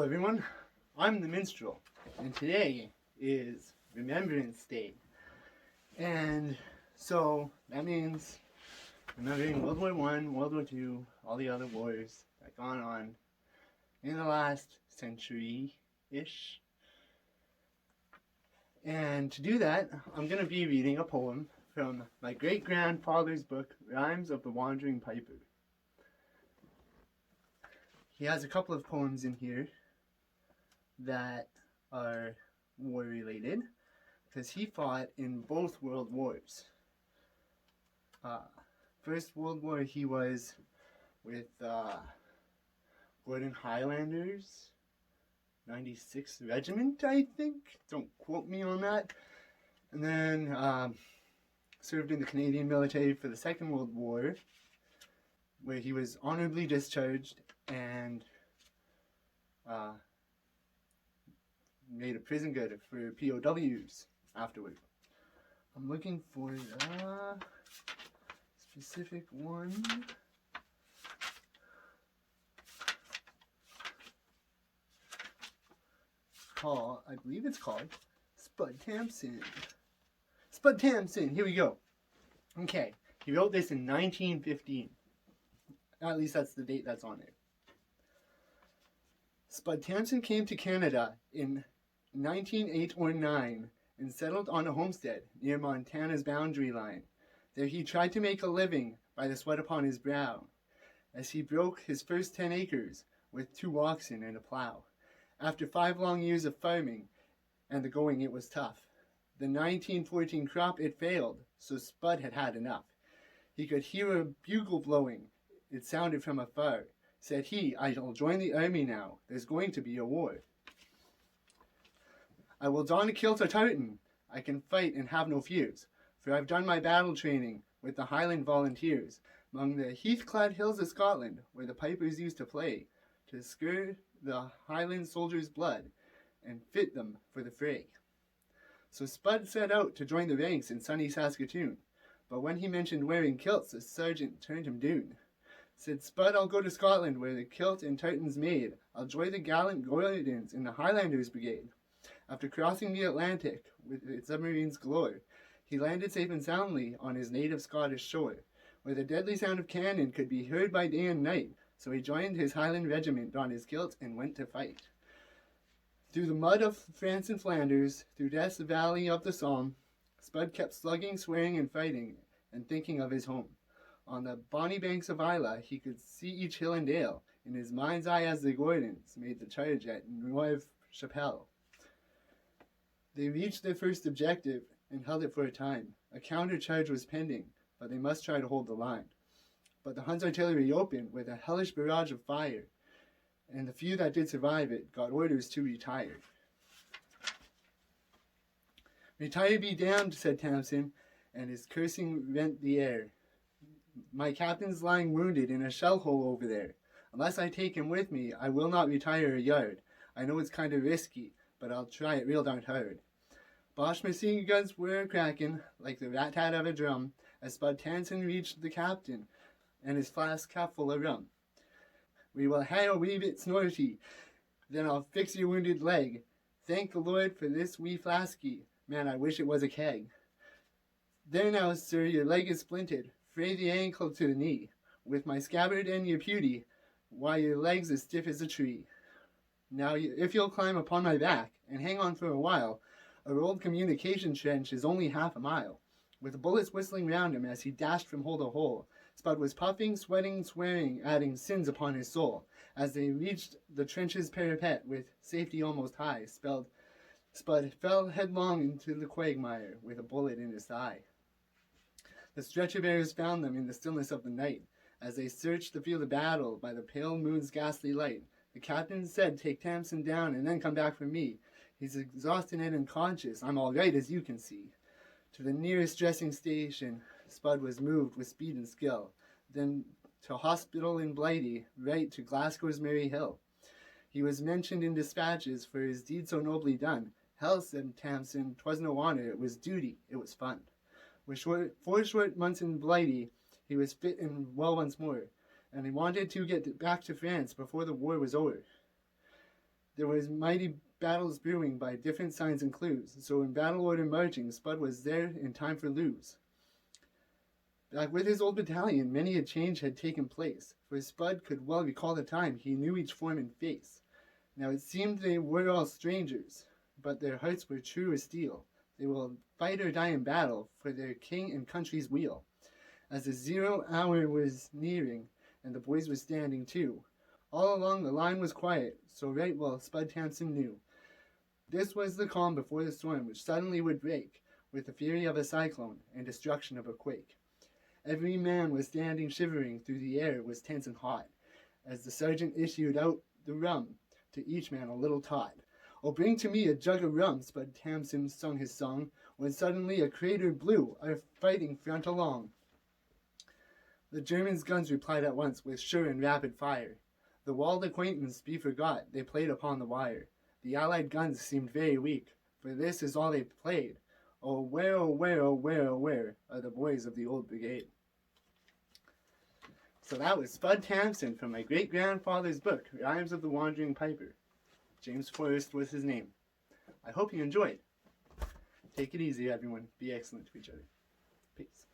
Hello everyone, I'm the Minstrel, and today is Remembrance Day. And so that means remembering World War One, World War Two, all the other wars that gone on in the last century-ish. And to do that, I'm going to be reading a poem from my great-grandfather's book, Rhymes of the Wandering Piper. He has a couple of poems in here that are war related because he fought in both world wars. First World War he was with Gordon Highlanders, 96th Regiment, I think. Don't quote me on that. And then served in the Canadian military for the Second World War, where he was honorably discharged and made a prison guard for POWs afterward. I'm looking for the specific one. I believe it's called Spud Tamson. Spud Tamson, here we go. Okay, he wrote this in 1915. At least that's the date that's on it. Spud Tamson came to Canada in 1908 or 9 and settled on a homestead near Montana's boundary line. There he tried to make a living by the sweat upon his brow, as he broke his first 10 acres with 2 oxen and a plow. After 5 long years of farming and the going, it was tough. The 1914 crop, it failed, so Spud had had enough. He could hear a bugle blowing. It sounded from afar. Said he, "I'll join the army now. There's going to be a war. I will don a kilt or tartan. I can fight and have no fears, for I've done my battle training with the Highland Volunteers, among the heath-clad hills of Scotland, where the pipers used to play, to stir the Highland soldiers' blood and fit them for the fray." So Spud set out to join the ranks in sunny Saskatoon, but when he mentioned wearing kilts, the sergeant turned him down. Said Spud, "I'll go to Scotland, where the kilt and tartan's made. I'll join the gallant Gordons in the Highlanders Brigade." After crossing the Atlantic with its submarines galore, he landed safe and soundly on his native Scottish shore, where the deadly sound of cannon could be heard by day and night. So he joined his Highland regiment, donned his kilt, and went to fight. Through the mud of France and Flanders, through Death's valley of the Somme, Spud kept slugging, swearing, and fighting, and thinking of his home. On the bonny banks of Isla, he could see each hill and dale in his mind's eye as the Gordons made the charge at Neuve Chapelle. They reached their first objective and held it for a time. A counter-charge was pending, but they must try to hold the line. But the Hun's artillery opened with a hellish barrage of fire, and the few that did survive it got orders to retire. "Retire be damned," said Tamson, and his cursing rent the air. "My captain's lying wounded in a shell hole over there. Unless I take him with me, I will not retire a yard. I know it's kind of risky, but I'll try it real darn hard." Bosch machine guns were cracking like the rat-tat of a drum as Spud Tamson reached the captain and his flask half full of rum. "We will hae a wee bit snorty, then I'll fix your wounded leg. Thank the Lord for this wee flasky. Man, I wish it was a keg. There now, sir, your leg is splinted, fray the ankle to the knee. With my scabbard and your pewty, why your leg's as stiff as a tree. Now, if you'll climb upon my back and hang on for a while, our old communication trench is only half a mile." With bullets whistling round him as he dashed from hole to hole, Spud was puffing, sweating, swearing, adding sins upon his soul. As they reached the trench's parapet with safety almost high, Spud fell headlong into the quagmire with a bullet in his thigh. The stretcher bearers found them in the stillness of the night. As they searched the field of battle by the pale moon's ghastly light, the captain said, "Take Tamson down and then come back for me. He's exhausted and unconscious. I'm all right, as you can see." To the nearest dressing station, Spud was moved with speed and skill. Then to hospital in Blighty, right to Glasgow's Mary Hill. He was mentioned in dispatches for his deed so nobly done. "Hell," said Tamson, "'twas no honor, it was duty, it was fun." With 4 short months in Blighty, he was fit and well once more, and he wanted to get back to France before the war was over. There was mighty battles brewing by different signs and clues, so in battle order marching, Spud was there in time for lose. Back with his old battalion, many a change had taken place, for Spud could well recall the time he knew each form and face. Now it seemed they were all strangers, but their hearts were true as steel. They will fight or die in battle for their king and country's weal. As the 0 hour was nearing, and the boys were standing too, all along the line was quiet, so right well Spud Tamson knew. This was the calm before the storm which suddenly would break, with the fury of a cyclone and destruction of a quake. Every man was standing shivering through the air was tense and hot, as the sergeant issued out the rum, to each man a little tot. "Oh, bring to me a jug of rum," Spud Tamson sung his song, when suddenly a crater blew our fighting front along. The Germans' guns replied at once with sure and rapid fire. The walled acquaintance be forgot, they played upon the wire. The Allied guns seemed very weak, for this is all they played. Oh, where, oh, where, oh, where, oh, where are the boys of the old brigade? So that was Spud Tamson from my great-grandfather's book, Rhymes of the Wandering Piper. James Forrest was his name. I hope you enjoyed. Take it easy, everyone. Be excellent to each other. Peace.